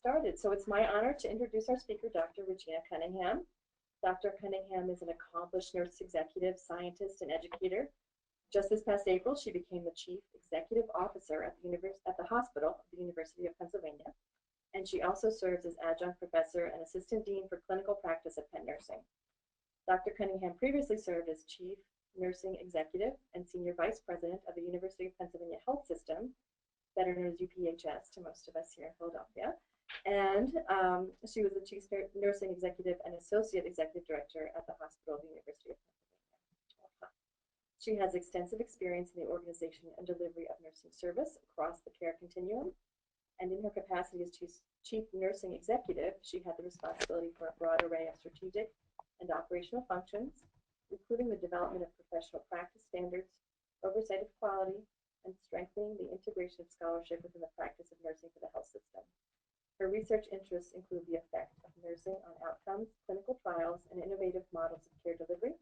Started. So it's my honor to introduce our speaker, Dr. Regina Cunningham. Dr. Cunningham is an accomplished nurse executive, scientist, and educator. Just this past April, she became the Chief Executive Officer at the hospital of the University of Pennsylvania. And she also serves as Adjunct Professor and Assistant Dean for Clinical Practice at Penn Nursing. Dr. Cunningham previously served as Chief Nursing Executive and Senior Vice President of the University of Pennsylvania Health System, better known as UPHS to most of us here in Philadelphia. And she was the Chief Nursing Executive and Associate Executive Director at the Hospital of the University of Pennsylvania. She has extensive experience in the organization and delivery of nursing service across the care continuum. And in her capacity as Chief Nursing Executive, she had the responsibility for a broad array of strategic and operational functions, including the development of professional practice standards, oversight of quality, and strengthening the integration of scholarship within the practice of nursing for the health system. Her research interests include the effect of nursing on outcomes, clinical trials, and innovative models of care delivery.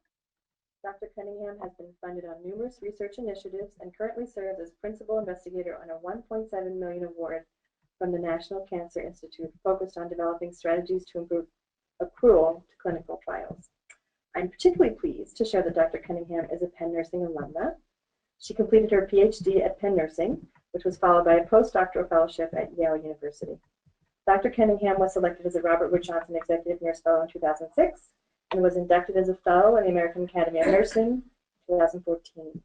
Dr. Cunningham has been funded on numerous research initiatives and currently serves as principal investigator on a $1.7 million award from the National Cancer Institute focused on developing strategies to improve accrual to clinical trials. I'm particularly pleased to show that Dr. Cunningham is a Penn Nursing alumna. She completed her PhD at Penn Nursing, which was followed by a postdoctoral fellowship at Yale University. Dr. Cunningham was selected as a Robert Wood Johnson Executive Nurse Fellow in 2006 and was inducted as a Fellow in the American Academy of Nursing in 2014.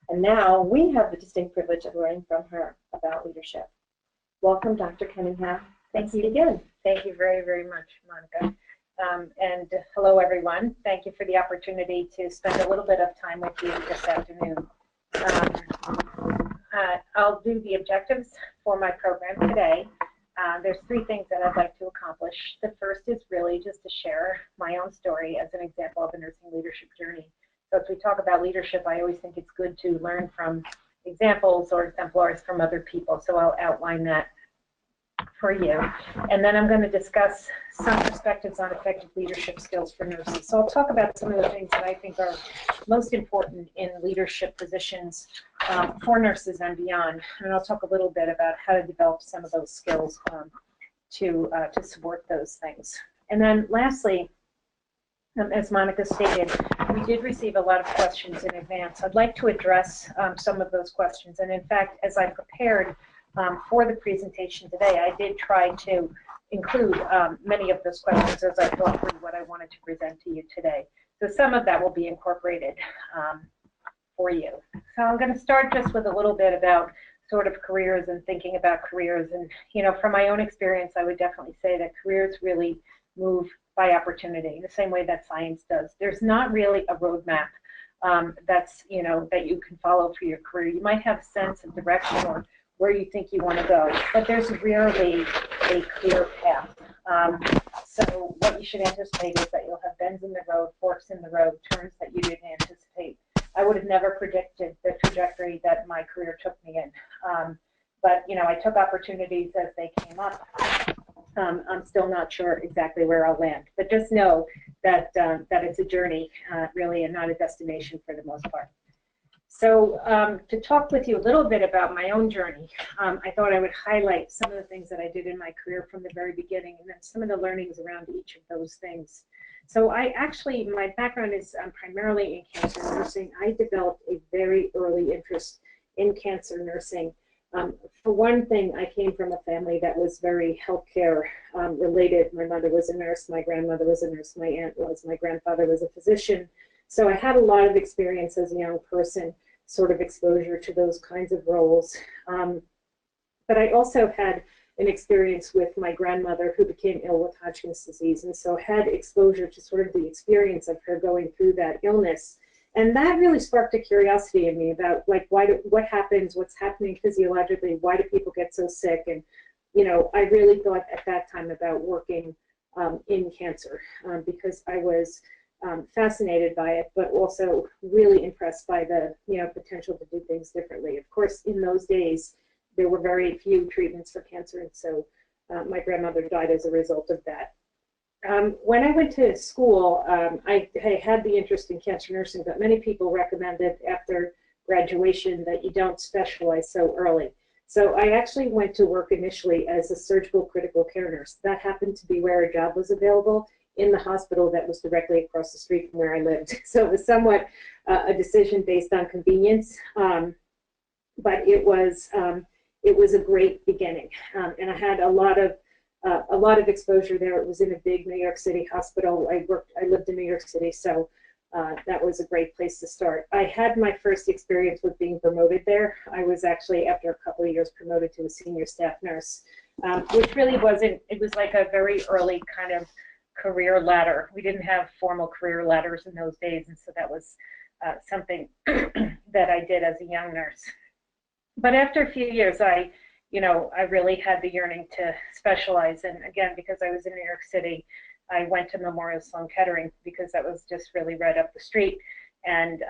And now we have the distinct privilege of learning from her about leadership. Welcome, Dr. Cunningham. Thank you again. Thank you very, very much, Monica. And hello, everyone. Thank you for the opportunity to spend a little bit of time with you this afternoon. I'll do the objectives for my program today. There's three things that I'd like to accomplish. The first is really just to share my own story as an example of a nursing leadership journey. So as we talk about leadership, I always think it's good to learn from examples or exemplars from other people. So I'll outline that for you. And then I'm going to discuss some perspectives on effective leadership skills for nurses. So I'll talk about some of the things that I think are most important in leadership positions for nurses and beyond. And I'll talk a little bit about how to develop some of those skills to support those things. And then lastly, as Monica stated, we did receive a lot of questions in advance. I'd like to address some of those questions. And in fact, as I prepared for the presentation today, I did try to include many of those questions as I thought through what I wanted to present to you today. So some of that will be incorporated for you. So I'm going to start just with a little bit about sort of careers and thinking about careers. And, you know, from my own experience, I would definitely say that careers really move by opportunity, the same way that science does. There's not really a roadmap that's, you know, that you can follow for your career. You might have a sense of direction or where you think you want to go, but there's rarely a clear path. So what you should anticipate is that you'll have bends in the road, forks in the road, turns that you didn't anticipate. I would have never predicted the trajectory that my career took me in. But, you know, I took opportunities as they came up. I'm still not sure exactly where I'll land, but just know that, that it's a journey, really, and not a destination for the most part. So to talk with you a little bit about my own journey, I thought I would highlight some of the things that I did in my career from the very beginning, and then some of the learnings around each of those things. So my background is primarily in cancer nursing. I developed a very early interest in cancer nursing. For one thing, I came from a family that was very healthcare related. My mother was a nurse, my grandmother was a nurse, my aunt was, my grandfather was a physician. So I had a lot of experience as a young person, sort of exposure to those kinds of roles. But I also had an experience with my grandmother who became ill with Hodgkin's disease, and so had exposure to sort of the experience of her going through that illness. And that really sparked a curiosity in me about, like, what happens, what's happening physiologically, why do people get so sick? And, you know, I really thought at that time about working in cancer because I was fascinated by it, but also really impressed by the, you know, potential to do things differently. Of course, in those days, there were very few treatments for cancer, and so my grandmother died as a result of that. When I went to school, I had the interest in cancer nursing, but many people recommended after graduation that you don't specialize so early. So I actually went to work initially as a surgical critical care nurse. That happened to be where a job was available in the hospital that was directly across the street from where I lived. So it was somewhat a decision based on convenience, but it was a great beginning, and I had a lot of exposure there. It was in a big New York City hospital. I lived in New York City, so that was a great place to start. I had my first experience with being promoted there. I was actually, after a couple of years, promoted to a senior staff nurse, which really wasn't, it was like a very early kind of career ladder. We didn't have formal career ladders in those days, and so that was something that I did as a young nurse. But after a few years, I really had the yearning to specialize, and again, because I was in New York City, I went to Memorial Sloan Kettering because that was just really right up the street, and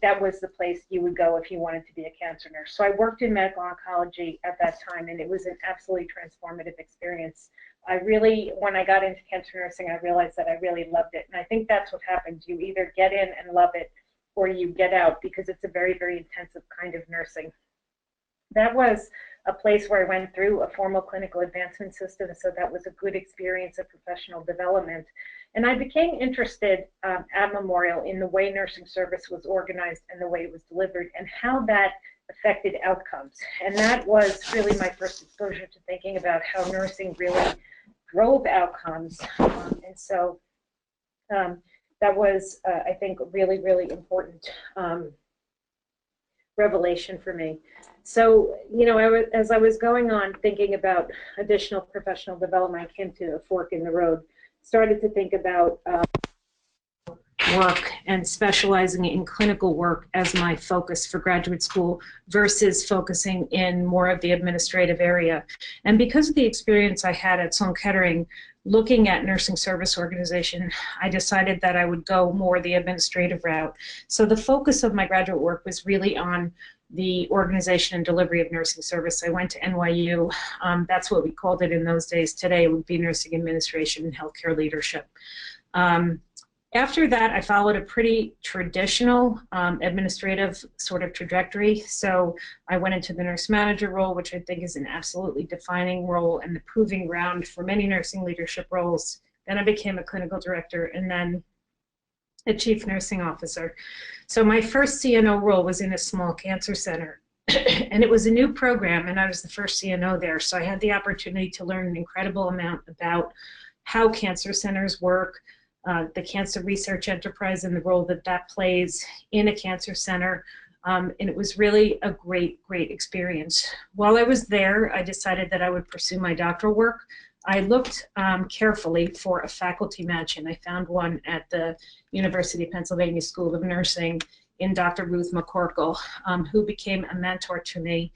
that was the place you would go if you wanted to be a cancer nurse. So I worked in medical oncology at that time, and it was an absolutely transformative experience. When I got into cancer nursing, I realized that I really loved it, and I think that's what happens. You either get in and love it, or you get out, because it's a very, very intensive kind of nursing. That was a place where I went through a formal clinical advancement system, so that was a good experience of professional development. And I became interested at Memorial in the way nursing service was organized and the way it was delivered and how that affected outcomes. And that was really my first exposure to thinking about how nursing really drove outcomes. And so that was, I think, really, really important revelation for me. So, as I was going on thinking about additional professional development, I came to a fork in the road, started to think about work and specializing in clinical work as my focus for graduate school versus focusing in more of the administrative area. And because of the experience I had at Sloan Kettering, looking at nursing service organization, I decided that I would go more the administrative route. So the focus of my graduate work was really on the organization and delivery of nursing service. I went to NYU. That's what we called it in those days. Today it would be nursing administration and healthcare leadership. After that, I followed a pretty traditional administrative sort of trajectory. So I went into the nurse manager role, which I think is an absolutely defining role and the proving ground for many nursing leadership roles. Then I became a clinical director and then a chief nursing officer. So my first CNO role was in a small cancer center. And it was a new program, and I was the first CNO there. So I had the opportunity to learn an incredible amount about how cancer centers work, the cancer research enterprise and the role that that plays in a cancer center. And it was really a great, great experience. While I was there, I decided that I would pursue my doctoral work. I looked carefully for a faculty match, and I found one at the University of Pennsylvania School of Nursing in Dr. Ruth McCorkle, who became a mentor to me.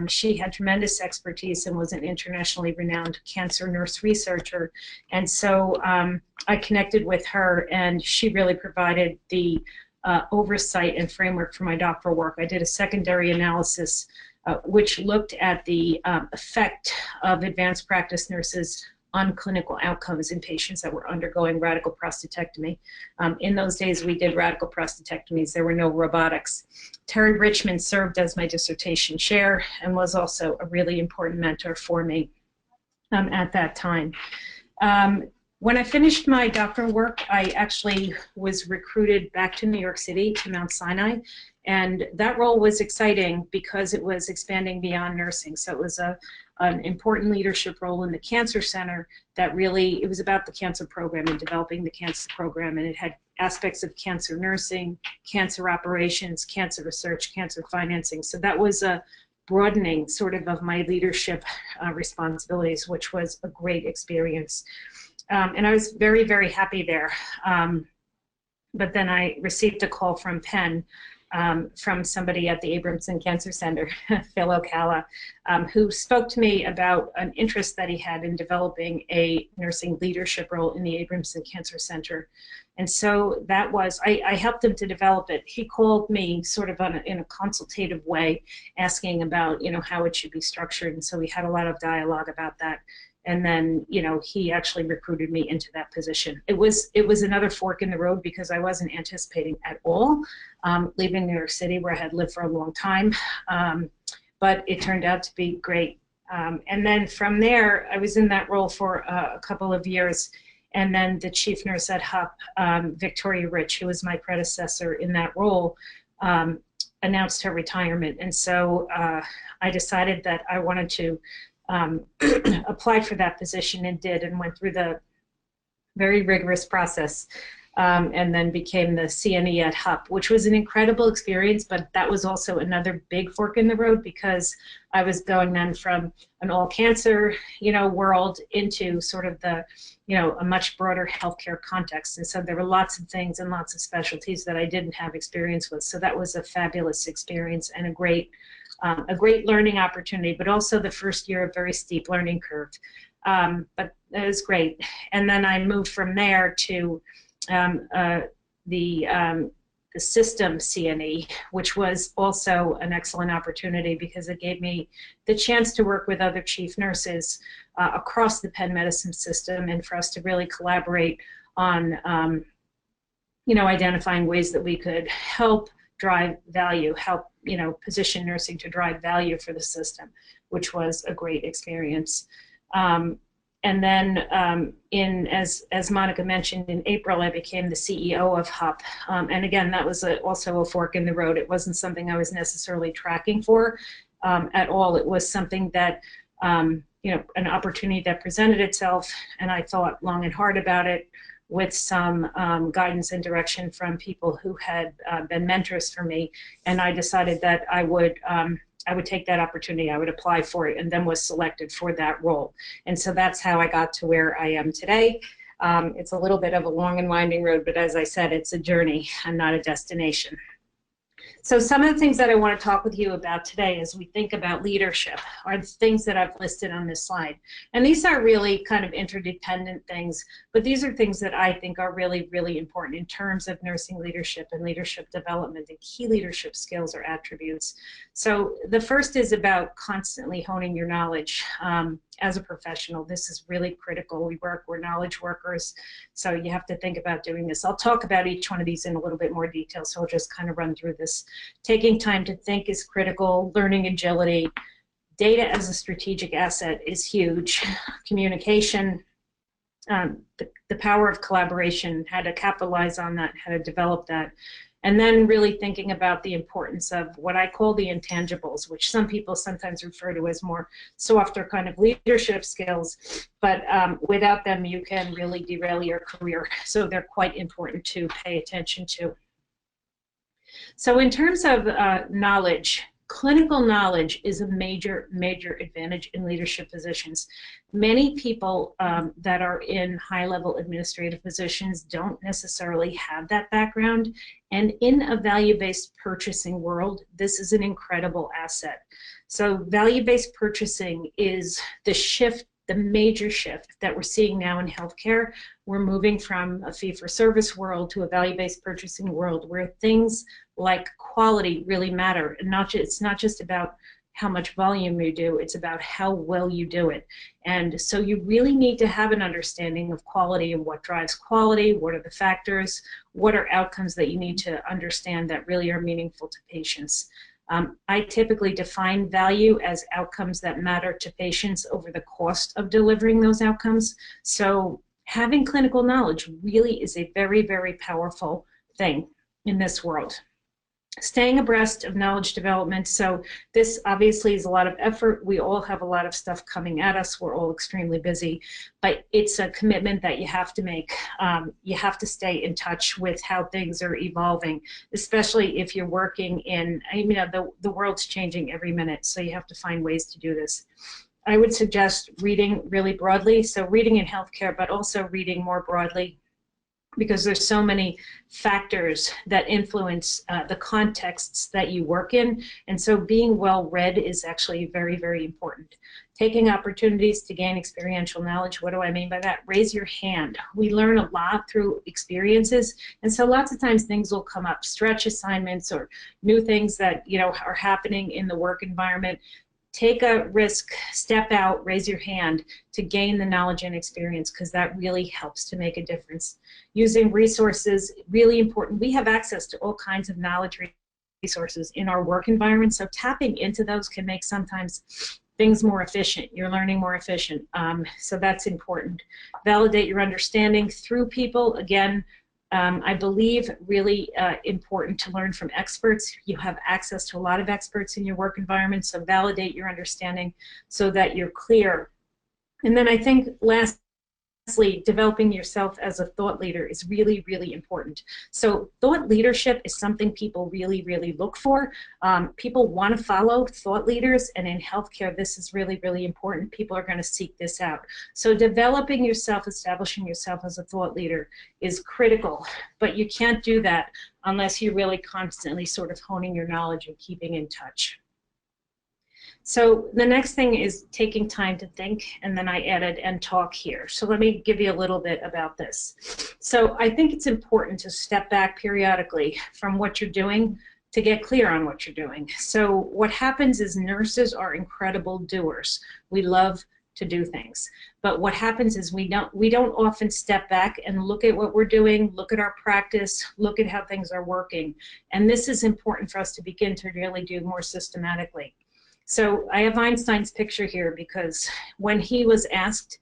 She had tremendous expertise and was an internationally renowned cancer nurse researcher. And so I connected with her, and she really provided the oversight and framework for my doctoral work. I did a secondary analysis which looked at the effect of advanced practice nurses on clinical outcomes in patients that were undergoing radical prostatectomy. In those days, we did radical prostatectomies. There were no robotics. Terry Richmond served as my dissertation chair and was also a really important mentor for me at that time. When I finished my doctoral work, I actually was recruited back to New York City, to Mount Sinai, and that role was exciting because it was expanding beyond nursing. So it was an important leadership role in the cancer center that really, it was about the cancer program and developing the cancer program, and it had aspects of cancer nursing, cancer operations, cancer research, cancer financing. So that was a broadening sort of my leadership responsibilities, which was a great experience. And I was very, very happy there. But then I received a call from Penn from somebody at the Abramson Cancer Center, Phil Ocala, who spoke to me about an interest that he had in developing a nursing leadership role in the Abramson Cancer Center. And so that was, I helped him to develop it. He called me sort of in a consultative way, asking about, how it should be structured. And so we had a lot of dialogue about that. And then, he actually recruited me into that position. It was another fork in the road because I wasn't anticipating at all leaving New York City, where I had lived for a long time. but it turned out to be great. And then from there, I was in that role for a couple of years. And then the chief nurse at HUP, Victoria Rich, who was my predecessor in that role, announced her retirement. And so I decided that I wanted to apply for that position, and did, and went through the very rigorous process. And then became the CNE at HUP, which was an incredible experience, but that was also another big fork in the road, because I was going then from an all cancer, world into sort of the, a much broader healthcare context. And so there were lots of things and lots of specialties that I didn't have experience with. So that was a fabulous experience and a great learning opportunity, but also the first year, a very steep learning curve. But it was great. And then I moved from there to the system CNE, which was also an excellent opportunity, because it gave me the chance to work with other chief nurses across the Penn Medicine system, and for us to really collaborate on, identifying ways that we could help drive value, help, position nursing to drive value for the system, which was a great experience. And then, as Monica mentioned, in April, I became the CEO of HUP. And again, that was also a fork in the road. It wasn't something I was necessarily tracking for at all. It was something that, an opportunity that presented itself, and I thought long and hard about it, with some guidance and direction from people who had been mentors for me. And I decided that I would take that opportunity, I would apply for it, and then was selected for that role. And so that's how I got to where I am today. It's a little bit of a long and winding road, but as I said, it's a journey and not a destination. So some of the things that I want to talk with you about today as we think about leadership are the things that I've listed on this slide. And these are really kind of interdependent things, but these are things that I think are really, really important in terms of nursing leadership and leadership development and key leadership skills or attributes. So the first is about constantly honing your knowledge. As a professional, this is really critical. We're knowledge workers, so you have to think about doing this. I'll talk about each one of these in a little bit more detail, so I'll just kind of run through this. Taking time to think is critical. Learning agility. Data as a strategic asset is huge. Communication, the power of collaboration, how to capitalize on that, how to develop that. And then really thinking about the importance of what I call the intangibles, which some people sometimes refer to as more softer kind of leadership skills, but without them you can really derail your career. So they're quite important to pay attention to. So in terms of knowledge, clinical knowledge is a major, major advantage in leadership positions. Many people that are in high-level administrative positions don't necessarily have that background, and in a value-based purchasing world, this is an incredible asset. So value-based purchasing is the shift, the major shift that we're seeing now in healthcare. We're moving from a fee-for-service world to a value-based purchasing world where things like quality really matter. And it's not just about how much volume you do, it's about how well you do it. And so you really need to have an understanding of quality and what drives quality, what are the factors, what are outcomes that you need to understand that really are meaningful to patients. I typically define value as outcomes that matter to patients over the cost of delivering those outcomes. So having clinical knowledge really is a very, very powerful thing in this world. Staying abreast of knowledge development. So this obviously is a lot of effort. We all have a lot of stuff coming at us. We're all extremely busy, but it's a commitment that you have to make. You have to stay in touch with how things are evolving, especially if you're working in, the world's changing every minute, so you have to find ways to do this. I would suggest reading really broadly, so reading in healthcare, but also reading more broadly, because there's so many factors that influence the contexts that you work in. And so being well read is actually very, very important. Taking opportunities to gain experiential knowledge. What do I mean by that? Raise your hand. We learn a lot through experiences. And so lots of times things will come up, stretch assignments or new things that are happening in the work environment. Take a risk, step out, raise your hand to gain the knowledge and experience, because that really helps to make a difference. Using resources, really important. We have access to all kinds of knowledge resources in our work environment. So tapping into those can make sometimes things more efficient. You're learning more efficient. So that's important. Validate your understanding through people. Again, I believe really important to learn from experts. You have access to a lot of experts in your work environment, so validate your understanding so that you're clear. And then I think lastly, developing yourself as a thought leader is really, really important. So thought leadership is something people really, really look for. People want to follow thought leaders, and in healthcare, this is really, really important. People are going to seek this out. So developing yourself, establishing yourself as a thought leader is critical, but you can't do that unless you're really constantly sort of honing your knowledge and keeping in touch. So the next thing is taking time to think, and then I added and talk here. So let me give you a little bit about this. So I think it's important to step back periodically from what you're doing to get clear on what you're doing. So what happens is nurses are incredible doers. We love to do things. But what happens is we don't often step back and look at what we're doing, look at our practice, look at how things are working. And this is important for us to begin to really do more systematically. So I have Einstein's picture here because when he was asked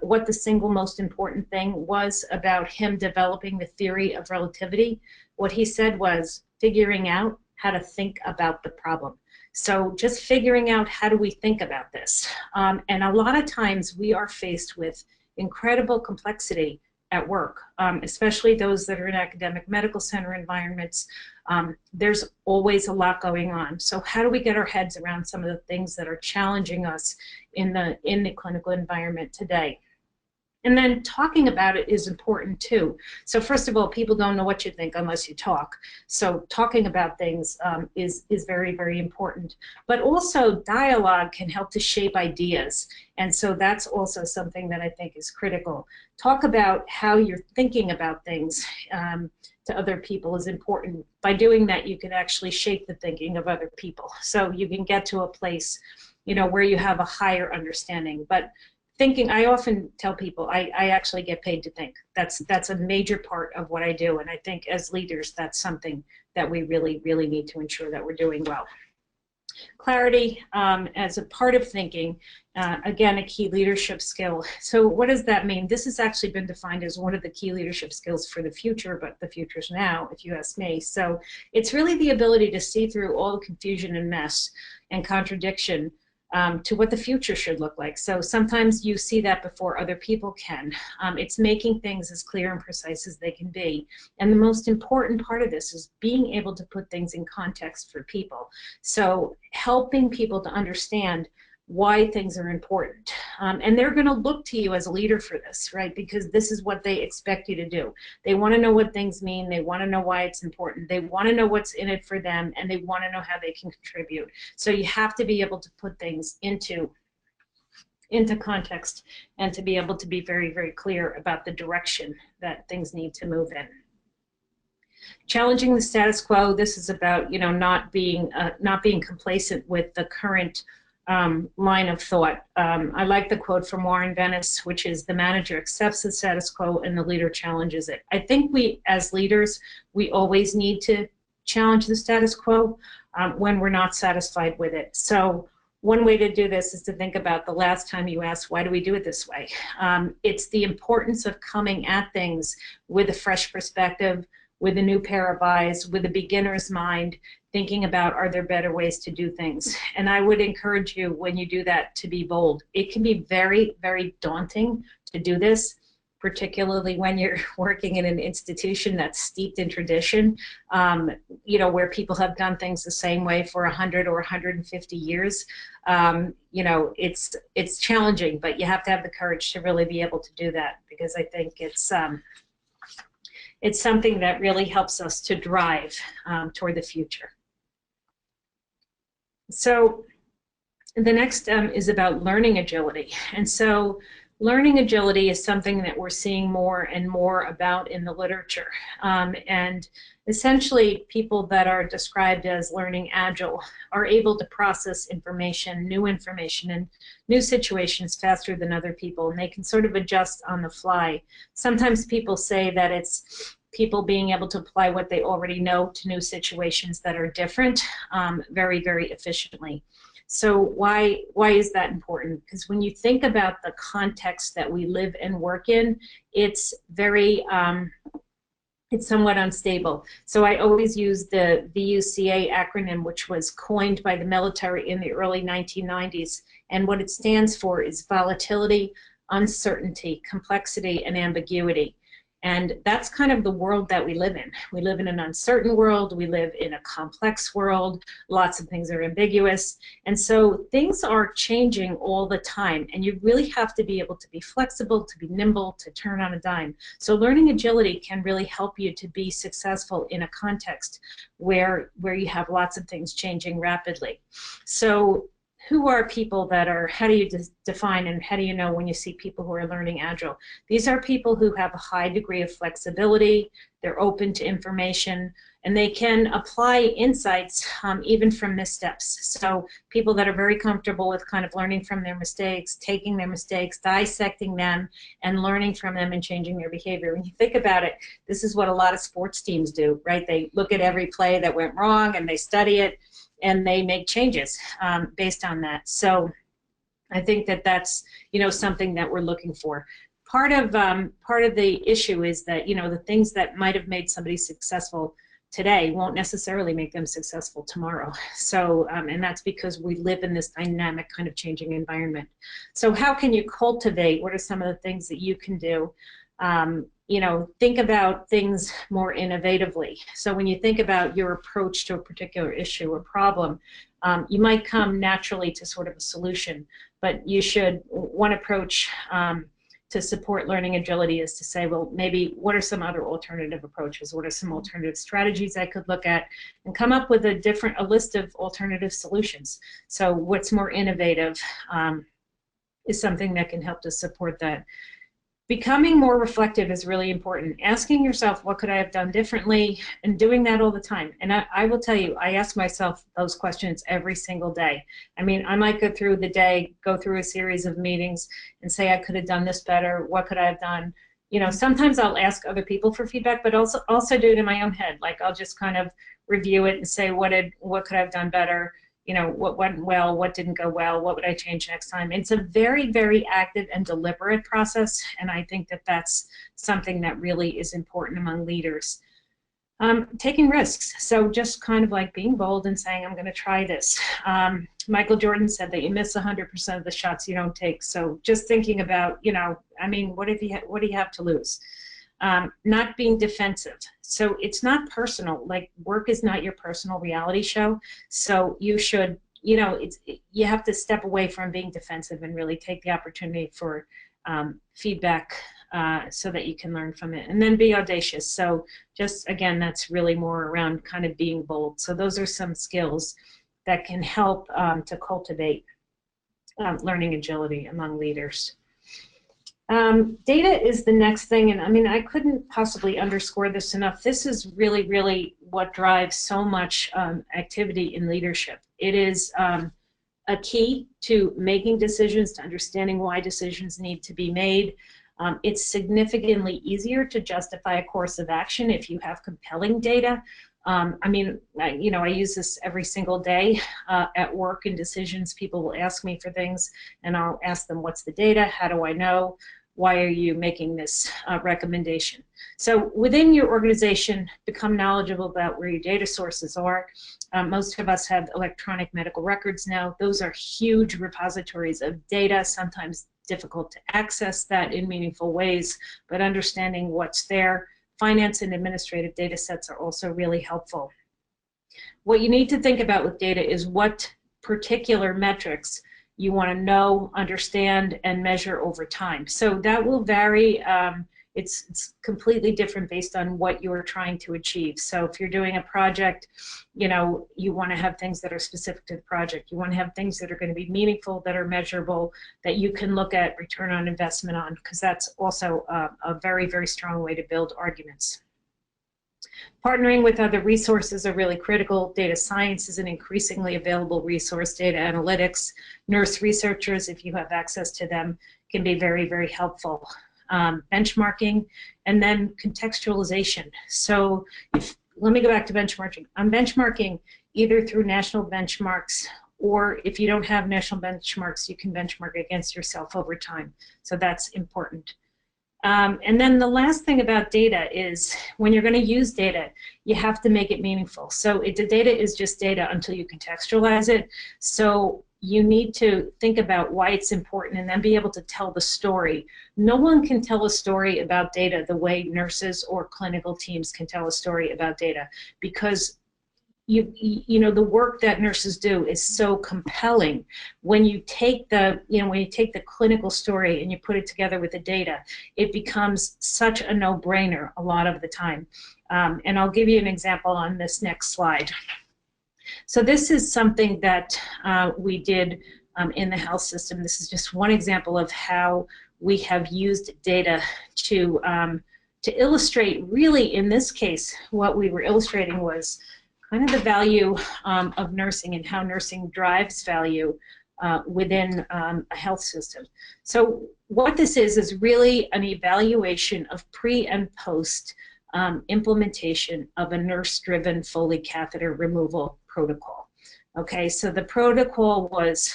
what the single most important thing was about him developing the theory of relativity, what he said was figuring out how to think about the problem. So just figuring out how do we think about this. And a lot of times we are faced with incredible complexity at work, especially those that are in academic medical center environments. There's always a lot going on. So how do we get our heads around some of the things that are challenging us in the clinical environment today? And then talking about it is important too. So first of all, people don't know what you think unless you talk. So talking about things is very, very important. But also dialogue can help to shape ideas. And so that's also something that I think is critical. Talk about how you're thinking about things to other people is important. By doing that, you can actually shape the thinking of other people. So you can get to a place, where you have a higher understanding. But thinking, I often tell people, I actually get paid to think. That's a major part of what I do, and I think as leaders, that's something that we really, really need to ensure that we're doing well. Clarity as a part of thinking, again, a key leadership skill. So what does that mean? This has actually been defined as one of the key leadership skills for the future, but the future's now, if you ask me. So it's really the ability to see through all the confusion and mess and contradiction to what the future should look like. So sometimes you see that before other people can. It's making things as clear and precise as they can be. And the most important part of this is being able to put things in context for people. So helping people to understand why things are important. And they're going to look to you as a leader for this, right? Because this is what they expect you to do. They want to know what things mean. They want to know why it's important. They want to know what's in it for them, and they want to know how they can contribute. So you have to be able to put things into context and to be able to be very, very clear about the direction that things need to move in. Challenging the status quo. This is about, not being complacent with the current line of thought. I like the quote from Warren Bennis, which is, the manager accepts the status quo and the leader challenges it. I think we, as leaders, we always need to challenge the status quo when we're not satisfied with it. So one way to do this is to think about the last time you asked, why do we do it this way? It's the importance of coming at things with a fresh perspective, with a new pair of eyes, with a beginner's mind, thinking about, are there better ways to do things? And I would encourage you, when you do that, to be bold. It can be very, very daunting to do this, particularly when you're working in an institution that's steeped in tradition, where people have done things the same way for 100 or 150 years. It's challenging, but you have to have the courage to really be able to do that, because I think it's something that really helps us to drive toward the future. So the next is about learning agility. And so learning agility is something that we're seeing more and more about in the literature. And essentially, people that are described as learning agile are able to process information, and new situations faster than other people, and they can sort of adjust on the fly. Sometimes people say that it's people being able to apply what they already know to new situations that are different very, very efficiently. So why is that important? Because when you think about the context that we live and work in, it's very, it's somewhat unstable. So I always use the VUCA acronym, which was coined by the military in the early 1990s. And what it stands for is volatility, uncertainty, complexity, and ambiguity. And that's kind of the world that we live in. We live in an uncertain world. We live in a complex world. Lots of things are ambiguous. And so things are changing all the time. And you really have to be able to be flexible, to be nimble, to turn on a dime. So learning agility can really help you to be successful in a context where you have lots of things changing rapidly. So who are people that are, how do you define and how do you know when you see people who are learning Agile? These are people who have a high degree of flexibility, they're open to information, and they can apply insights even from missteps. So people that are very comfortable with kind of learning from their mistakes, taking their mistakes, dissecting them, and learning from them and changing their behavior. When you think about it, this is what a lot of sports teams do, right? They look at every play that went wrong and they study it, and they make changes based on that. So I think that that's, you know, something that we're looking for. Part of the issue is that, you know, the things that might have made somebody successful today won't necessarily make them successful tomorrow. So, and that's because we live in this dynamic kind of changing environment. So how can you cultivate, what are some of the things that you can do? You know, think about things more innovatively. So when you think about your approach to a particular issue or problem, you might come naturally to sort of a solution, but you should, one approach to support learning agility is to say, well, maybe what are some other alternative approaches? What are some alternative strategies I could look at, and come up with a list of alternative solutions. So what's more innovative is something that can help to support that. Becoming more reflective is really important. Asking yourself, what could I have done differently? And doing that all the time. And I will tell you, I ask myself those questions every single day. I mean, I might go through the day, go through a series of meetings and say, I could have done this better. What could I have done? You know, sometimes I'll ask other people for feedback, but also do it in my own head. Like I'll just kind of review it and say, what could I have done better? You know, what went well, what didn't go well, what would I change next time? It's a very, very active and deliberate process, and I think that that's something that really is important among leaders. Taking risks, so just kind of like being bold and saying, I'm going to try this. Michael Jordan said that you miss 100% of the shots you don't take, so just thinking about, you know, I mean, what do you have to lose? Not being defensive. So it's not personal. Like work is not your personal reality show. So you should, you know, you have to step away from being defensive and really take the opportunity for feedback so that you can learn from it. And then be audacious. So just, again, that's really more around kind of being bold. So those are some skills that can help to cultivate learning agility among leaders. Data is the next thing, and I mean, I couldn't possibly underscore this enough. This is really, really what drives so much activity in leadership. It is a key to making decisions, to understanding why decisions need to be made. It's significantly easier to justify a course of action if you have compelling data. I mean, you know, I use this every single day at work in decisions. People will ask me for things, and I'll ask them, what's the data? How do I know? Why are you making this recommendation? So within your organization, become knowledgeable about where your data sources are. Most of us have electronic medical records now. Those are huge repositories of data, sometimes difficult to access that in meaningful ways, but understanding what's there. Finance and administrative data sets are also really helpful. What you need to think about with data is what particular metrics you want to know, understand, and measure over time. So that will vary. It's completely different based on what you're trying to achieve. So if you're doing a project, you know, you want to have things that are specific to the project. You want to have things that are going to be meaningful, that are measurable, that you can look at return on investment on, because that's also a very, very strong way to build arguments. Partnering with other resources are really critical. Data science is an increasingly available resource. Data analytics, nurse researchers, if you have access to them, can be very, very helpful. benchmarking, and then contextualization. So let me go back to benchmarking. I'm benchmarking either through national benchmarks, or if you don't have national benchmarks, you can benchmark against yourself over time. So that's important. And then the last thing about data is when you're going to use data, you have to make it meaningful. So the data is just data until you contextualize it. So you need to think about why it's important and then be able to tell the story. No one can tell a story about data the way nurses or clinical teams can tell a story about data, because you know, the work that nurses do is so compelling. When you take the, when you take the clinical story and you put it together with the data, it becomes such a no-brainer a lot of the time. And I'll give you an example on this next slide. So this is something that we did in the health system. This is just one example of how we have used data to illustrate, really in this case, what we were illustrating was kind of the value of nursing and how nursing drives value within a health system. So what this is really an evaluation of pre and post implementation of a nurse-driven Foley catheter removal protocol. Okay, so the protocol was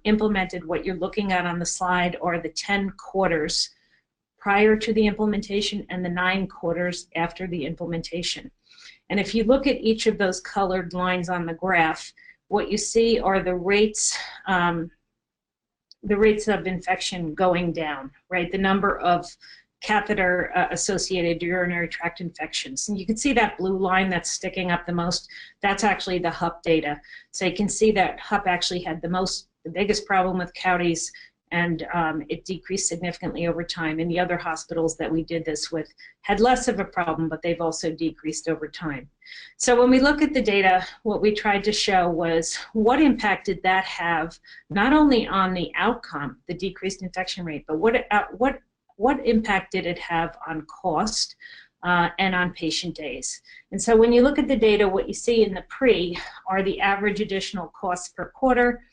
implemented. What you're looking at on the slide are the 10 quarters prior to the implementation and the 9 quarters after the implementation. And if you look at each of those colored lines on the graph, what you see are the rates of infection going down, right? The number of catheter-associated urinary tract infections. And you can see that blue line that's sticking up the most. That's actually the HUP data. So you can see that HUP actually had the biggest problem with CAUTIs, and it decreased significantly over time. And the other hospitals that we did this with had less of a problem, but they've also decreased over time. So when we look at the data, what we tried to show was what impact did that have, not only on the outcome, the decreased infection rate, but what impact did it have on cost and on patient days. And so when you look at the data, what you see in the pre are the average additional costs per quarter,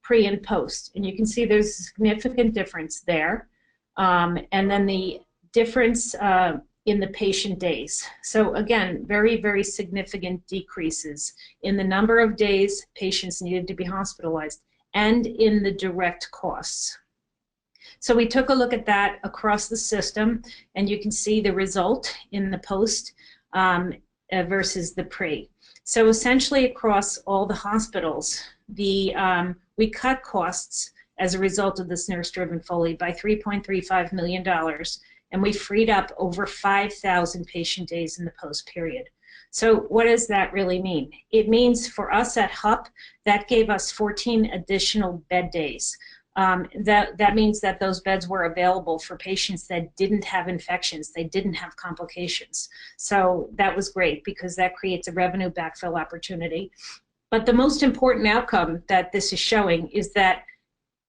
pre and post, and you can see there's a significant difference there, and then the difference in the patient days. So again, very, very significant decreases in the number of days patients needed to be hospitalized and in the direct costs. So we took a look at that across the system, and you can see the result in the post versus the pre. So essentially across all the hospitals, we cut costs as a result of this nurse-driven Foley by $3.35 million, and we freed up over 5,000 patient days in the post period. So what does that really mean? It means for us at HUP, that gave us 14 additional bed days. That means that those beds were available for patients that didn't have infections, they didn't have complications. So that was great because that creates a revenue backfill opportunity. But the most important outcome that this is showing is that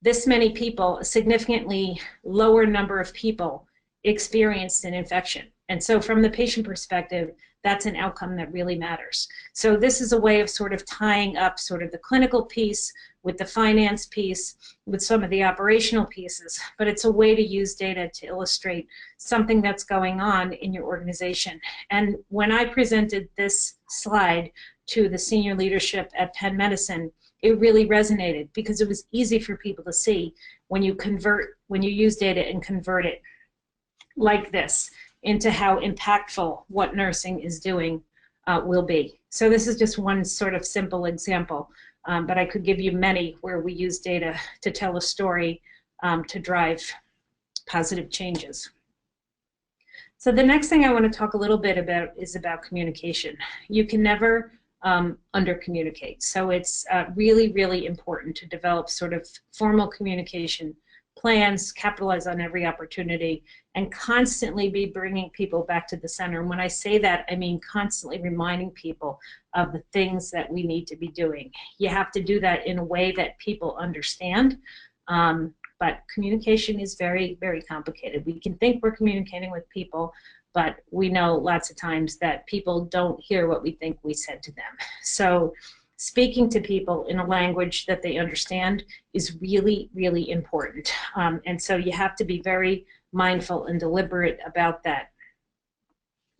this many people, a significantly lower number of people, experienced an infection. And so from the patient perspective, that's an outcome that really matters. So this is a way of sort of tying up sort of the clinical piece with the finance piece, with some of the operational pieces, but it's a way to use data to illustrate something that's going on in your organization. And when I presented this slide to the senior leadership at Penn Medicine, it really resonated because it was easy for people to see when you use data and convert it like this into how impactful what nursing is doing will be. So this is just one sort of simple example, but I could give you many where we use data to tell a story to drive positive changes. So the next thing I want to talk a little bit about is about communication. You can never under-communicate. So it's really, really important to develop sort of formal communication plans, capitalize on every opportunity, and constantly be bringing people back to the center. And when I say that, I mean constantly reminding people of the things that we need to be doing. You have to do that in a way that people understand, but communication is very, very complicated. We can think we're communicating with people, but we know lots of times that people don't hear what we think we said to them. So speaking to people in a language that they understand is really, really important. And so you have to be very mindful and deliberate about that.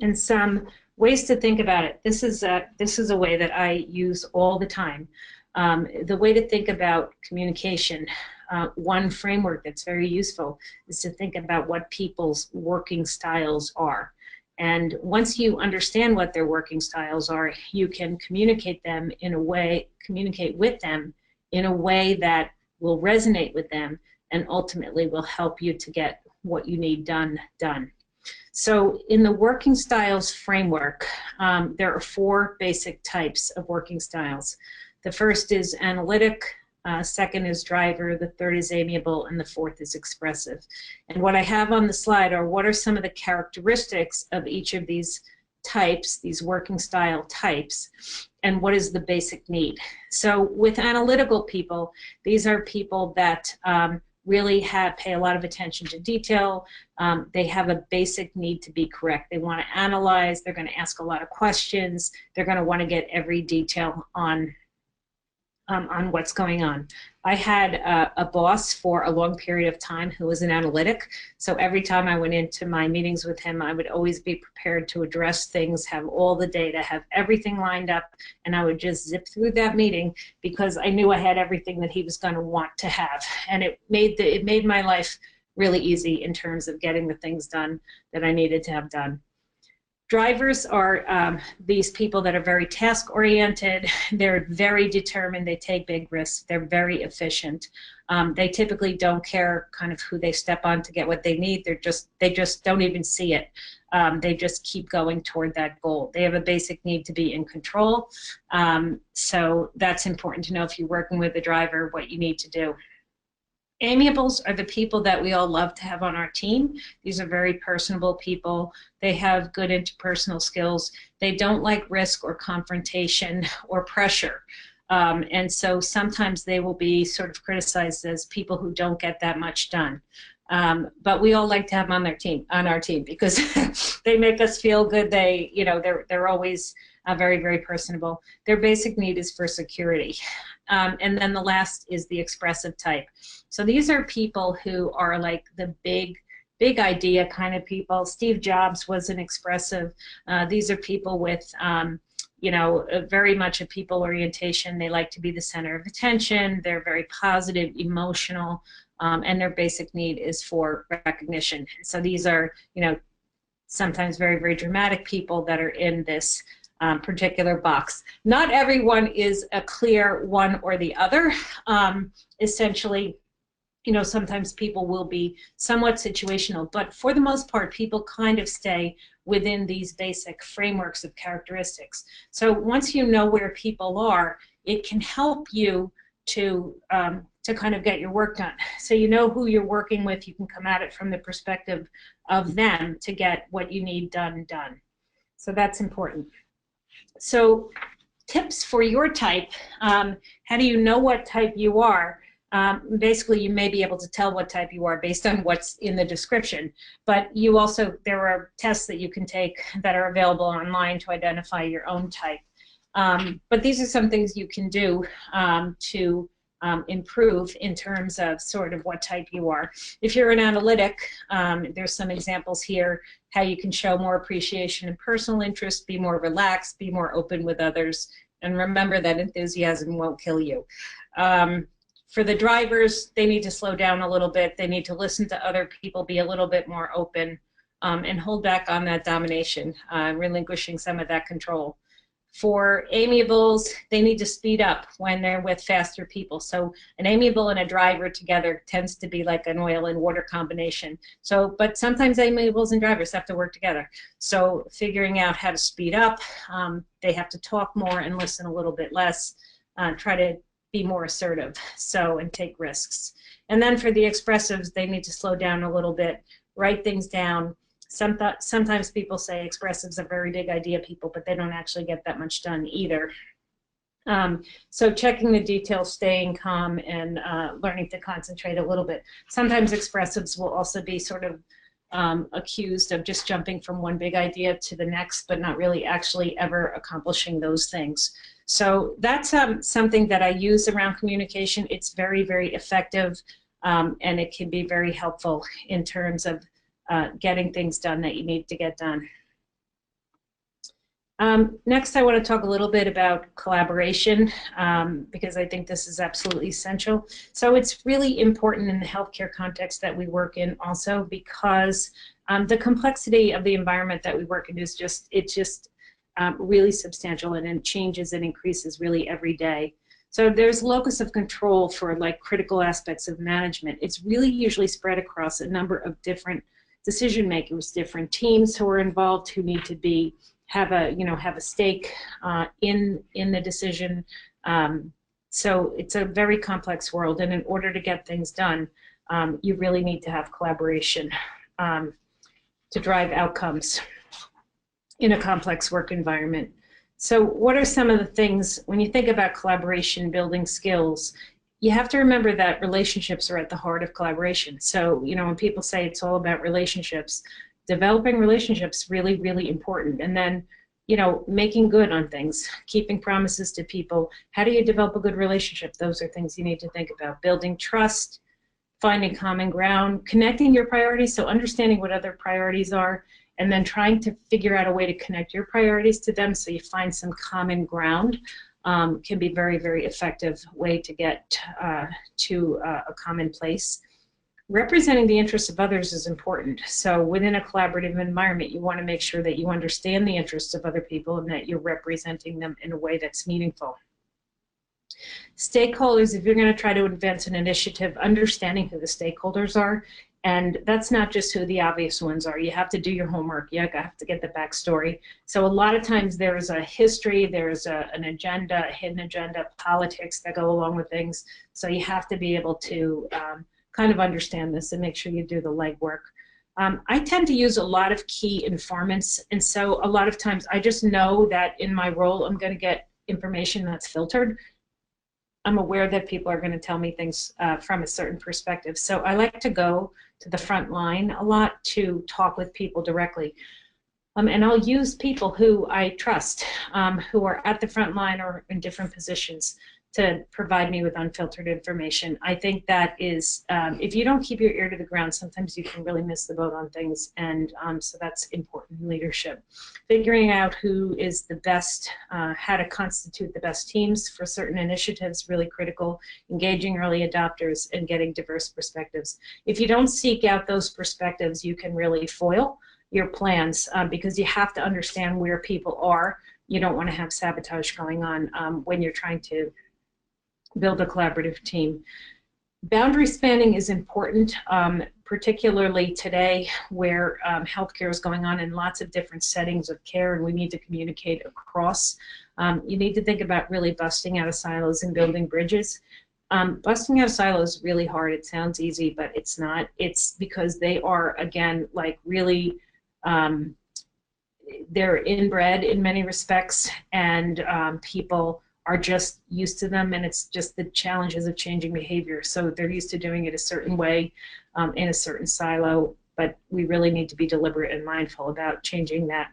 And some ways to think about it. This is a way that I use all the time. The way to think about communication, one framework that's very useful is to think about what people's working styles are. And once you understand what their working styles are, you can communicate with them in a way that will resonate with them and ultimately will help you to get what you need done. So in the working styles framework, there are 4 basic types of working styles. The first is analytic, second is driver, the third is amiable, and the fourth is expressive. And what I have on the slide are what are some of the characteristics of each of these types, these working style types, and what is the basic need. So with analytical people, these are people that really pay a lot of attention to detail. They have a basic need to be correct. They want to analyze, they're going to ask a lot of questions, they're going to want to get every detail on what's going on. I had a boss for a long period of time who was an analytic, so every time I went into my meetings with him, I would always be prepared to address things, have all the data, have everything lined up, and I would just zip through that meeting because I knew I had everything that he was going to want to have, and it made my life really easy in terms of getting the things done that I needed to have done. Drivers are these people that are very task-oriented. They're very determined. They take big risks. They're very efficient. They typically don't care kind of who they step on to get what they need. They just don't even see it. They just keep going toward that goal. They have a basic need to be in control. So that's important to know if you're working with a driver, what you need to do. Amiables are the people that we all love to have on our team. These are very personable people. They have good interpersonal skills. They don't like risk or confrontation or pressure. And so sometimes they will be sort of criticized as people who don't get that much done. But we all like to have them on our team because they make us feel good. They're always very, very personable. Their basic need is for security. And then the last is the expressive type. So these are people who are like the big idea kind of people. Steve Jobs was an expressive. These are people with, very much a people orientation. They like to be the center of attention. They're very positive, emotional, and their basic need is for recognition. So these are, sometimes very, very dramatic people that are in this particular box. Not everyone is a clear one or the other. Essentially, sometimes people will be somewhat situational, but for the most part, people kind of stay within these basic frameworks of characteristics. So once you know where people are, it can help you to kind of get your work done. So you know who you're working with, you can come at it from the perspective of them to get what you need done. So that's important. So tips for your type, how do you know what type you are? Basically, you may be able to tell what type you are based on what's in the description, but there are tests that you can take that are available online to identify your own type. But these are some things you can do to improve in terms of sort of what type you are. If you're an analytic, there's some examples here how you can show more appreciation and personal interest, be more relaxed, be more open with others, and remember that enthusiasm won't kill you. For the drivers, they need to slow down a little bit. They need to listen to other people, be a little bit more open, and hold back on that domination, relinquishing some of that control. For amiables, they need to speed up when they're with faster people. So an amiable and a driver together tends to be like an oil and water combination. But sometimes amiables and drivers have to work together. So figuring out how to speed up, they have to talk more and listen a little bit less, try to be more assertive, and take risks. And then for the expressives, they need to slow down a little bit, write things down. Sometimes people say expressives are very big idea people, but they don't actually get that much done either. So checking the details, staying calm, and learning to concentrate a little bit. Sometimes expressives will also be sort of accused of just jumping from one big idea to the next, but not really actually ever accomplishing those things. So that's something that I use around communication. It's very, very effective, and it can be very helpful in terms of getting things done that you need to get done. Next, I want to talk a little bit about collaboration because I think this is absolutely essential. So it's really important in the healthcare context that we work in also because the complexity of the environment that we work in is just, really substantial, and it changes and increases really every day. So there's locus of control for like critical aspects of management. It's really usually spread across a number of different decision makers, different teams who are involved who need to have a stake in the decision. So it's a very complex world, and in order to get things done, you really need to have collaboration to drive outcomes in a complex work environment. So what are some of the things, when you think about collaboration, building skills, you have to remember that relationships are at the heart of collaboration. So, when people say it's all about relationships, developing relationships really, really important. And then, making good on things, keeping promises to people. How do you develop a good relationship? Those are things you need to think about. Building trust, finding common ground, connecting your priorities, so understanding what other priorities are, and then trying to figure out a way to connect your priorities to them so you find some common ground can be very, very effective way to get to a common place. Representing the interests of others is important. So within a collaborative environment, you want to make sure that you understand the interests of other people and that you're representing them in a way that's meaningful. Stakeholders, if you're going to try to advance an initiative, understanding who the stakeholders are. And that's not just who the obvious ones are. You have to do your homework. You have to get the backstory. So a lot of times there's a history, there's an agenda, a hidden agenda, politics that go along with things. So you have to be able to kind of understand this and make sure you do the legwork. I tend to use a lot of key informants. And so a lot of times I just know that in my role I'm going to get information that's filtered. I'm aware that people are going to tell me things from a certain perspective. So I like to go to the front line a lot to talk with people directly. And I'll use people who I trust, who are at the front line or in different positions to provide me with unfiltered information. I think that is, if you don't keep your ear to the ground, sometimes you can really miss the boat on things, and so that's important in leadership. Figuring out who is the best, how to constitute the best teams for certain initiatives, really critical. Engaging early adopters and getting diverse perspectives. If you don't seek out those perspectives, you can really foil your plans because you have to understand where people are. You don't want to have sabotage going on when you're trying to build a collaborative team. Boundary spanning is important, particularly today where healthcare is going on in lots of different settings of care and we need to communicate across. You need to think about really busting out of silos and building bridges. Busting out of silos is really hard. It sounds easy, but it's not. It's because they are, again, like really, they're inbred in many respects, and people are just used to them, and it's just the challenges of changing behavior. So they're used to doing it a certain way in a certain silo, but we really need to be deliberate and mindful about changing that.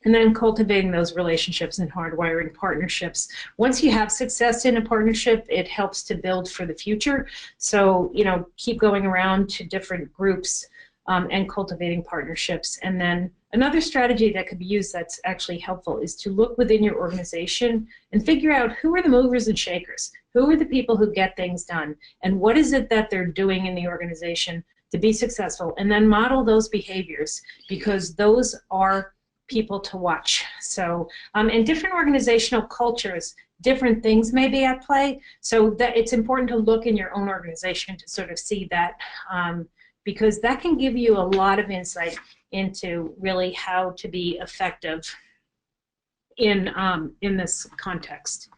And then cultivating those relationships and hardwiring partnerships. Once you have success in a partnership, it helps to build for the future. So, keep going around to different groups and cultivating partnerships. And then another strategy that could be used that's actually helpful is to look within your organization and figure out who are the movers and shakers, who are the people who get things done, and what is it that they're doing in the organization to be successful, and then model those behaviors, because those are people to watch. So in different organizational cultures, different things may be at play, so that it's important to look in your own organization to sort of see that, because that can give you a lot of insight into really how to be effective in this context.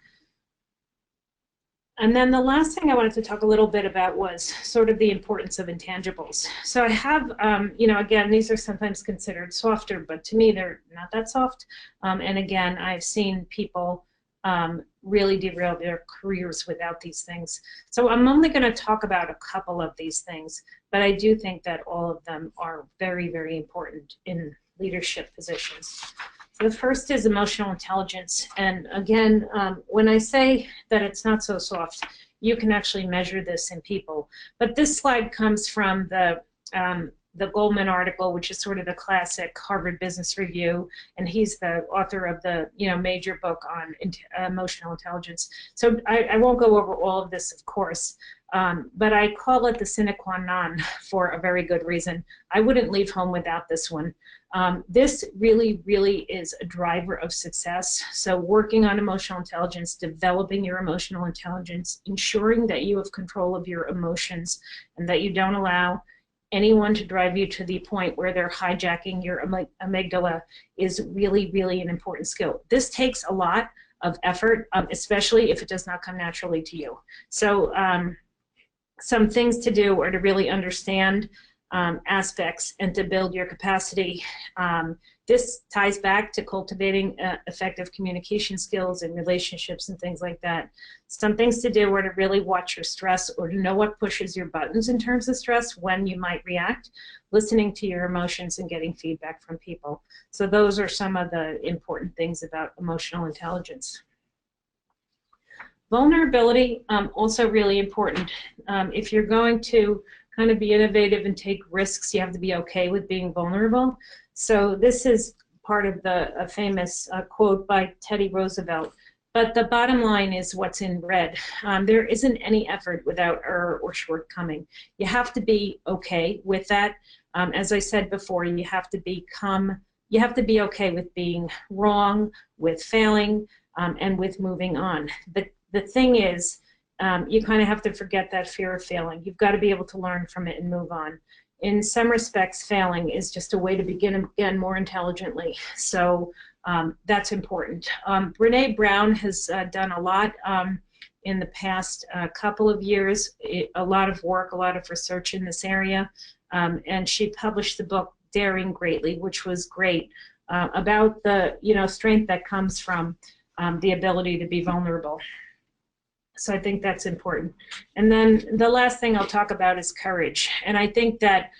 And then the last thing I wanted to talk a little bit about was sort of the importance of intangibles. So I have, again, these are sometimes considered softer, but to me they're not that soft. And again, I've seen people really derail their careers without these things. So I'm only going to talk about a couple of these things, but I do think that all of them are very, very important in leadership positions. So the first is emotional intelligence. And again, when I say that it's not so soft, you can actually measure this in people. But this slide comes from the the Goldman article, which is sort of the classic Harvard Business Review, and he's the author of the major book on emotional intelligence. So I won't go over all of this, of course, but I call it the sine qua non for a very good reason. I wouldn't leave home without this one. This really, really is a driver of success. So working on emotional intelligence, developing your emotional intelligence, ensuring that you have control of your emotions and that you don't allow anyone to drive you to the point where they're hijacking your amygdala is really, really an important skill. This takes a lot of effort, especially if it does not come naturally to you. So some things to do are to really understand aspects and to build your capacity. This ties back to cultivating effective communication skills and relationships and things like that. Some things to do are to really watch your stress or to know what pushes your buttons in terms of stress, when you might react, listening to your emotions and getting feedback from people. So those are some of the important things about emotional intelligence. Vulnerability, also really important. If you're going to kind of be innovative and take risks, you have to be okay with being vulnerable. So this is part of a famous quote by Teddy Roosevelt. But the bottom line is what's in red. There isn't any effort without error or shortcoming. You have to be okay with that. As I said before, you have to be okay with being wrong, with failing, and with moving on. But the thing is, you kind of have to forget that fear of failing. You've got to be able to learn from it and move on. In some respects, failing is just a way to begin again more intelligently. So that's important. Brene Brown has done a lot in the past couple of years, a lot of work, a lot of research in this area. And she published the book Daring Greatly, which was great, about the strength that comes from the ability to be vulnerable. So I think that's important. And then the last thing I'll talk about is courage. And I think that,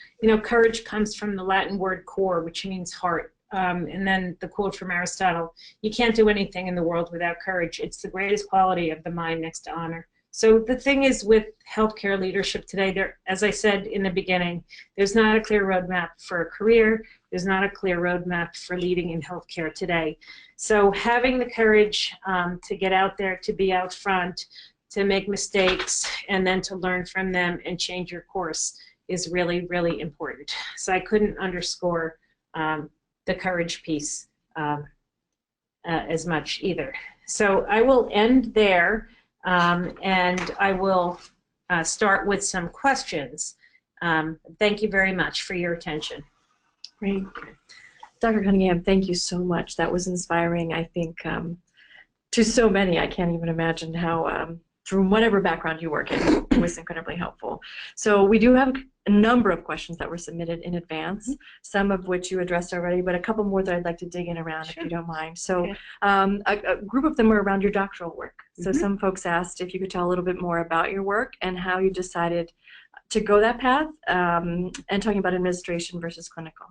courage comes from the Latin word cor, which means heart. And then the quote from Aristotle, you can't do anything in the world without courage. It's the greatest quality of the mind next to honor. So the thing is with healthcare leadership today, as I said in the beginning, there's not a clear roadmap for a career. There's not a clear roadmap for leading in healthcare today. So having the courage to get out there, to be out front, to make mistakes, and then to learn from them and change your course is really, really important. So I couldn't underscore the courage piece as much either. So I will end there, and I will start with some questions. Thank you very much for your attention. Great. Dr. Cunningham, thank you so much. That was inspiring, I think, to so many. I can't even imagine how, from whatever background you work in, it was incredibly helpful. So we do have a number of questions that were submitted in advance, some of which you addressed already, but a couple more that I'd like to dig in around, if you don't mind. So a group of them were around your doctoral work. So some folks asked if you could tell a little bit more about your work and how you decided to go that path, and talking about administration versus clinical.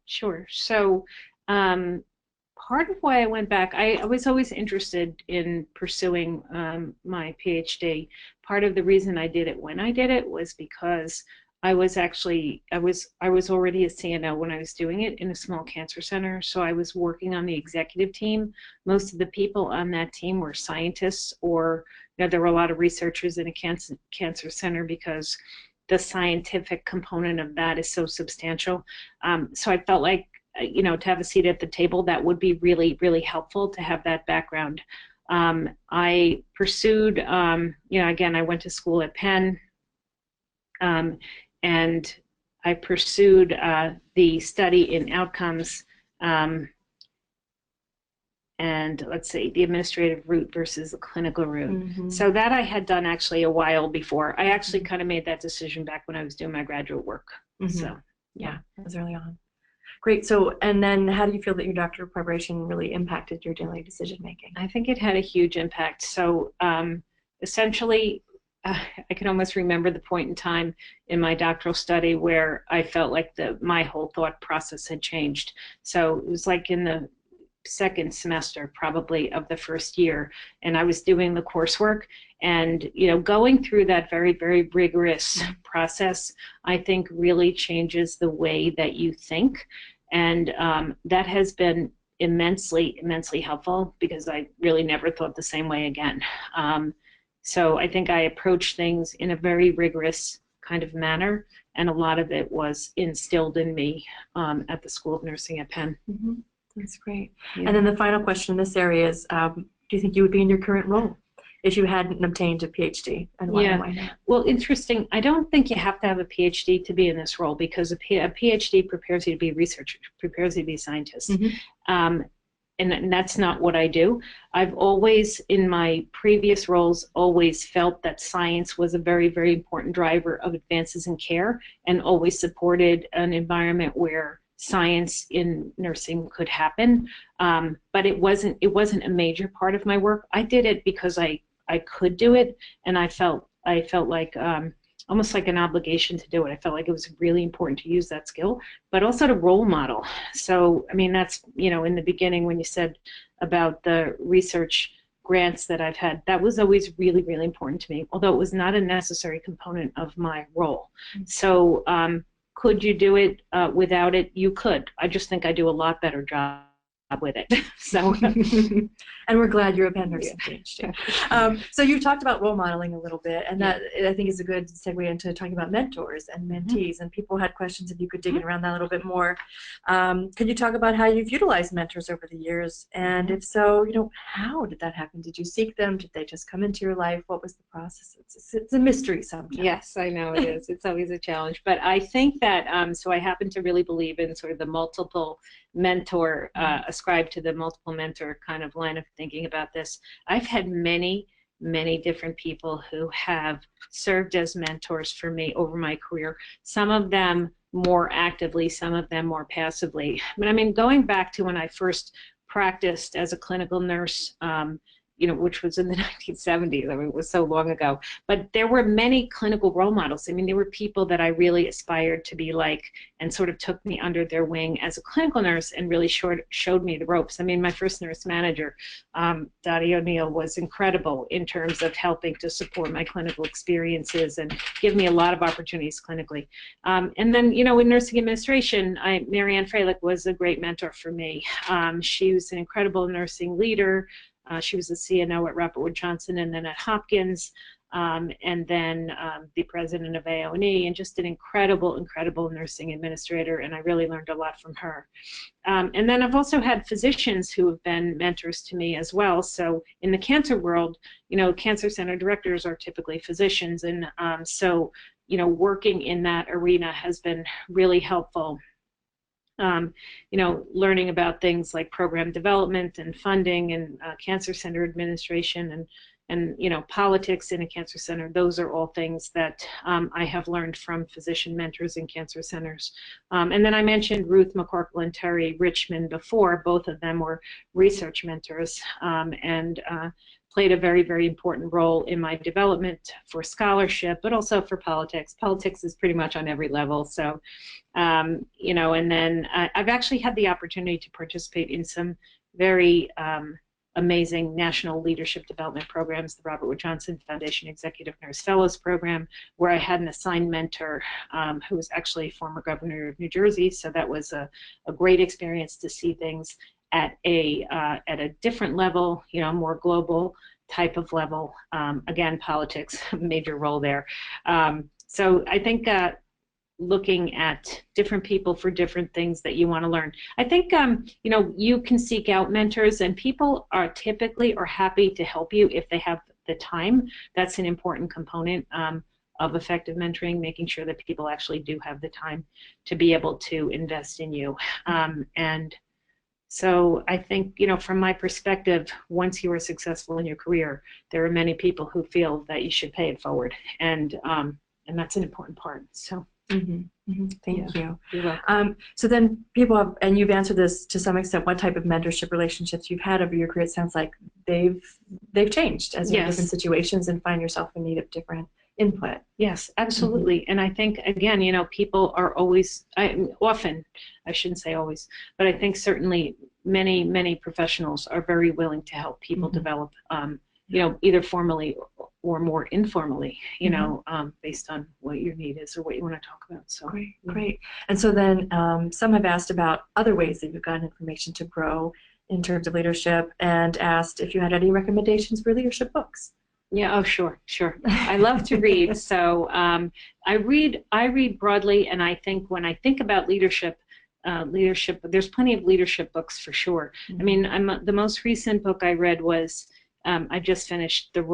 Sure. So part of why I went back, I was always interested in pursuing my PhD. Part of the reason I did it when I did it was because I was already a CNO when I was doing it in a small cancer center, so I was working on the executive team. Most of the people on that team were scientists, or there were a lot of researchers in a cancer center because the scientific component of that is so substantial. So I felt like, to have a seat at the table, that would be really, really helpful to have that background. I pursued, again, I went to school at Penn, and I pursued the study in outcomes, and let's see, the administrative route versus the clinical route. So that I had done actually a while before. I actually kind of made that decision back when I was doing my graduate work. So yeah, that was early on. Great. So, and then how do you feel that your doctoral preparation really impacted your daily decision making? I think it had a huge impact. So essentially, I can almost remember the point in time in my doctoral study where I felt like my whole thought process had changed. So it was like in the second semester probably of the first year, and I was doing the coursework, and going through that very, very rigorous process, I think really changes the way that you think, and that has been immensely helpful, because I really never thought the same way again. So I think I approach things in a very rigorous kind of manner, and a lot of it was instilled in me at the School of Nursing at Penn. Mm-hmm. That's great. Yeah. And then the final question in this area is, do you think you would be in your current role if you hadn't obtained a PhD? And why, and why not? Well, interesting. I don't think you have to have a PhD to be in this role, because a PhD prepares you to be a researcher, prepares you to be a scientist. Mm-hmm. And that's not what I do. I've always, in my previous roles, always felt that science was a very, very important driver of advances in care, and always supported an environment where science in nursing could happen. But it wasn't a major part of my work. I did it because I could do it, and I felt like almost like an obligation to do it. I felt like it was really important to use that skill, but also to role model. So, I mean, that's, in the beginning when you said about the research grants that I've had, that was always really, really important to me, although it was not a necessary component of my role. Mm-hmm. So, could you do it without it? You could. I just think I do a lot better job with it. So, and we're glad you're a Penn Nursing PhD. So you talked about role modeling a little bit, and that I think is a good segue into talking about mentors and mentees. And people had questions, if you could dig in around that a little bit more. Could you talk about how you've utilized mentors over the years, and if so, how did that happen? Did you seek them? Did they just come into your life? What was the process? It's a mystery sometimes. Yes, I know it is. It's always a challenge, but I think that so I happen to really believe in sort of the multiple mentor, ascribe to the multiple mentor kind of line of thinking about this. I've had many different people who have served as mentors for me over my career, some of them more actively, some of them more passively. But I mean, going back to when I first practiced as a clinical nurse, which was in the 1970s. I mean, it was so long ago. But there were many clinical role models. I mean, there were people that I really aspired to be like, and sort of took me under their wing as a clinical nurse and really showed me the ropes. I mean, my first nurse manager, Dottie O'Neill, was incredible in terms of helping to support my clinical experiences and give me a lot of opportunities clinically. And then, in nursing administration, Marianne Freilich was a great mentor for me. She was an incredible nursing leader. She was the CNO at Robert Wood Johnson and then at Hopkins, and then the president of AO&E, and just an incredible nursing administrator, and I really learned a lot from her. And then I've also had physicians who have been mentors to me as well. So in the cancer world, cancer center directors are typically physicians, and so working in that arena has been really helpful. Learning about things like program development and funding and cancer center administration and politics in a cancer center. Those are all things that I have learned from physician mentors in cancer centers. And then I mentioned Ruth McCorkle and Terry Richmond before. Both of them were research mentors and played a very important role in my development for scholarship, but also for politics. Politics is pretty much on every level. So, and then I've actually had the opportunity to participate in some very amazing national leadership development programs, the Robert Wood Johnson Foundation Executive Nurse Fellows Program, where I had an assigned mentor who was actually former governor of New Jersey. So that was a great experience to see things at a different level, more global type of level. Again, politics, major role there. So I think looking at different people for different things that you want to learn. I think, you can seek out mentors, and people are typically happy to help you if they have the time. That's an important component of effective mentoring, making sure that people actually do have the time to be able to invest in you. And so I think, from my perspective, once you are successful in your career, there are many people who feel that you should pay it forward, and that's an important part. So. Mm-hmm. Mm-hmm. Thank you. You're welcome. So then people have, and you've answered this to some extent, what type of mentorship relationships you've had over your career. It sounds like they've changed as you're in different situations and find yourself in need of different input. Yes, absolutely. And I think, again, you know, people are always, often, I shouldn't say always, but I think certainly many professionals are very willing to help people develop, you know, either formally or more informally, you know, based on what your need is or what you want to talk about. So Great, great. And so then some have asked about other ways that you've gotten information to grow in terms of leadership, and asked if you had any recommendations for leadership books. Yeah, oh, sure. I love to read. So I read broadly, and I think when I think about leadership, there's plenty of leadership books for sure. I mean, the most recent book I read was, I just finished the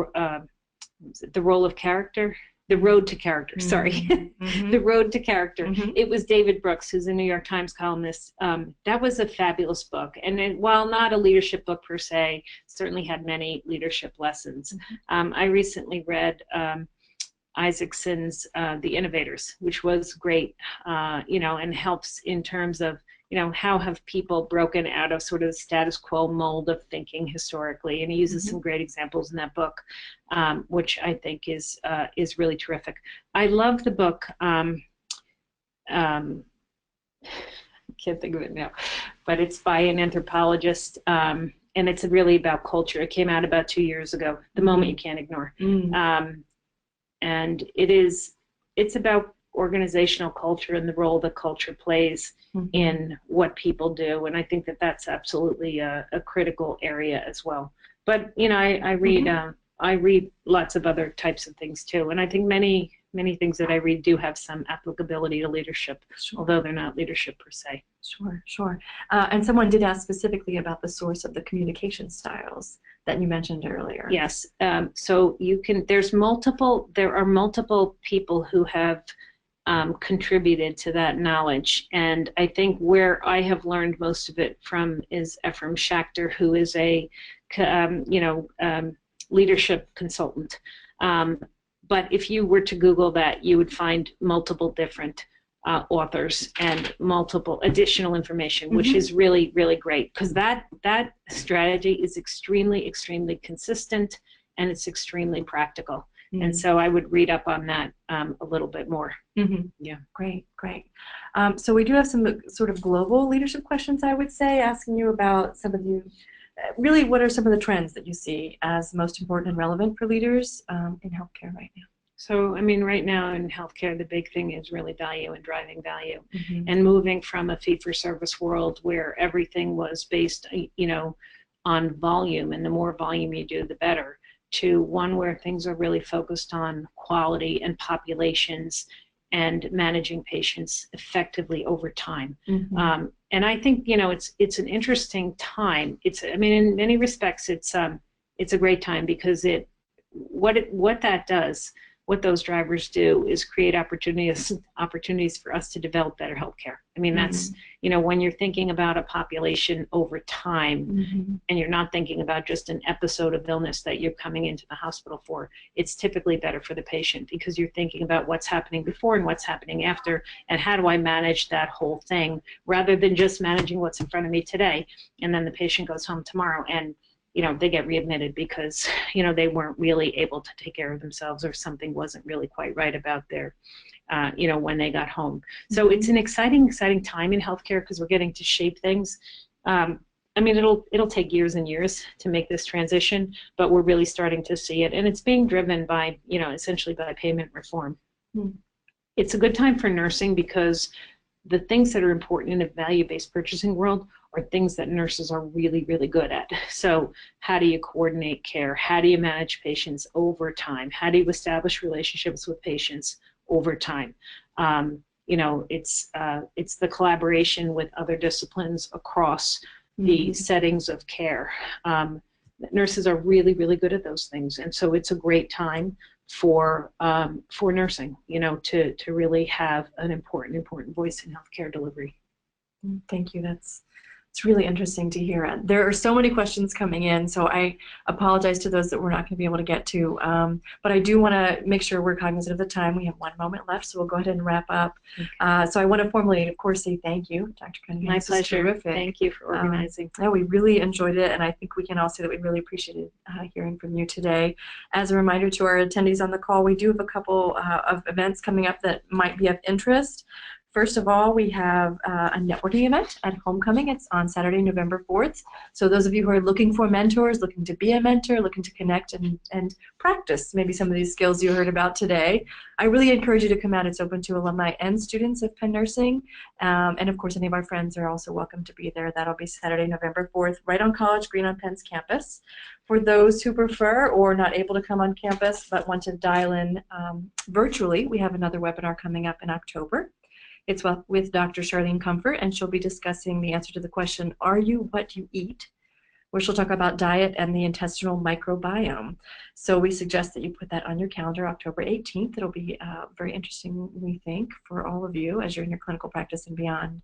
Role of Character, The Road to Character, sorry. The Road to Character. It was David Brooks, who's a New York Times columnist. That was a fabulous book. And while not a leadership book per se, certainly had many leadership lessons. I recently read Isaacson's The Innovators, which was great, you know, and helps in terms of, you know, how have people broken out of sort of the status quo mold of thinking historically, and he uses some great examples in that book, which I think is really terrific. I love the book. I can't think of it now, but it's by an anthropologist, and it's really about culture. It came out about 2 years ago. The Moment You Can't Ignore, and it's about organizational culture and the role that culture plays in what people do, and I think that that's absolutely a critical area as well. But you know, I read lots of other types of things too, and I think many things that I read do have some applicability to leadership, although they're not leadership per se. Sure. And someone did ask specifically about the source of the communication styles that you mentioned earlier. Yes. So there are multiple people who have contributed to that knowledge, and I think where I have learned most of it from is Ephraim Schachter, who is a leadership consultant. But if you were to Google that, you would find multiple different authors and multiple additional information, which is really, really great, because that strategy is extremely consistent, and it's extremely practical. And so I would read up on that a little bit more. Yeah. Great. So we do have some sort of global leadership questions, I would say, asking you about some of the, really what are some of the trends that you see as most important and relevant for leaders in healthcare right now? So, I mean, right now in healthcare, the big thing is really value and driving value, and moving from a fee-for-service world where everything was based, you know, on volume, and the more volume you do, the better, to one where things are really focused on quality and populations and managing patients effectively over time. And I think, you know, it's an interesting time. I mean, in many respects, it's a great time, because what those drivers do is create opportunities for us to develop better healthcare. I mean, that's, you know, when you're thinking about a population over time, and you're not thinking about just an episode of illness that you're coming into the hospital for, it's typically better for the patient, because you're thinking about what's happening before and what's happening after, and how do I manage that whole thing, rather than just managing what's in front of me today, and then the patient goes home tomorrow and, you know, they get readmitted because, you know, they weren't really able to take care of themselves, or something wasn't really quite right about their, you know, when they got home. So it's an exciting time in healthcare, because we're getting to shape things. I mean, it'll take years and years to make this transition, but we're really starting to see it, and it's being driven by, you know, essentially by payment reform. It's a good time for nursing, because the things that are important in a value-based purchasing world are things that nurses are really, really good at. So how do you coordinate care? How do you manage patients over time? How do you establish relationships with patients over time? You know, it's the collaboration with other disciplines across the settings of care. Nurses are really, really good at those things, and so it's a great time for nursing, you know, to really have an important voice in healthcare delivery. Thank you. That's It's really interesting to hear. There are so many questions coming in, so I apologize to those that we're not going to be able to get to. But I do want to make sure we're cognizant of the time. We have 1 moment left, so we'll go ahead and wrap up. So I want to formally, of course, say thank you, Dr. Cunningham. My This was pleasure. terrific. Thank you for organizing. Yeah, we really enjoyed it, and I think we can all say that we really appreciated hearing from you today. As a reminder to our attendees on the call, we do have a couple of events coming up that might be of interest. First of all, we have a networking event at Homecoming. It's on Saturday, November 4th. So those of you who are looking for mentors, looking to be a mentor, looking to connect and practice maybe some of these skills you heard about today, I really encourage you to come out. It's open to alumni and students of Penn Nursing. And of course, any of our friends are also welcome to be there. That'll be Saturday, November 4th, right on College Green on Penn's campus. For those who prefer or not able to come on campus but want to dial in virtually, we have another webinar coming up in October. It's with Dr. Charlene Comfort, and she'll be discussing the answer to the question, are you what you eat? Where she'll talk about diet and the intestinal microbiome. So we suggest that you put that on your calendar, October 18th. It'll be very interesting, we think, for all of you as you're in your clinical practice and beyond.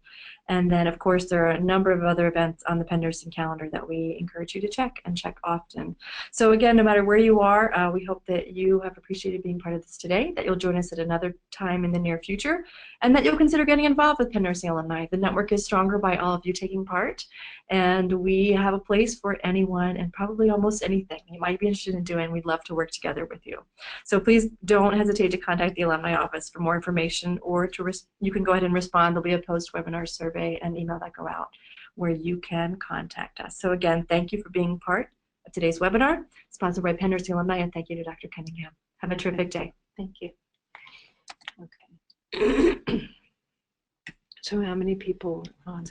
And then, of course, there are a number of other events on the Penn Nursing calendar that we encourage you to check and check often. So again, no matter where you are, we hope that you have appreciated being part of this today, that you'll join us at another time in the near future, and that you'll consider getting involved with Penn Nursing Alumni. The network is stronger by all of you taking part, and we have a place for anyone and probably almost anything you might be interested in doing. We'd love to work together with you. So please don't hesitate to contact the Alumni office for more information, or you can go ahead and respond. There'll be a post-webinar survey and email that go out where you can contact us. So again, thank you for being part of today's webinar, sponsored by Penn Nursing Alumni, and thank you to Dr. Cunningham. Have a terrific day. Thank you. Okay. So how many people on?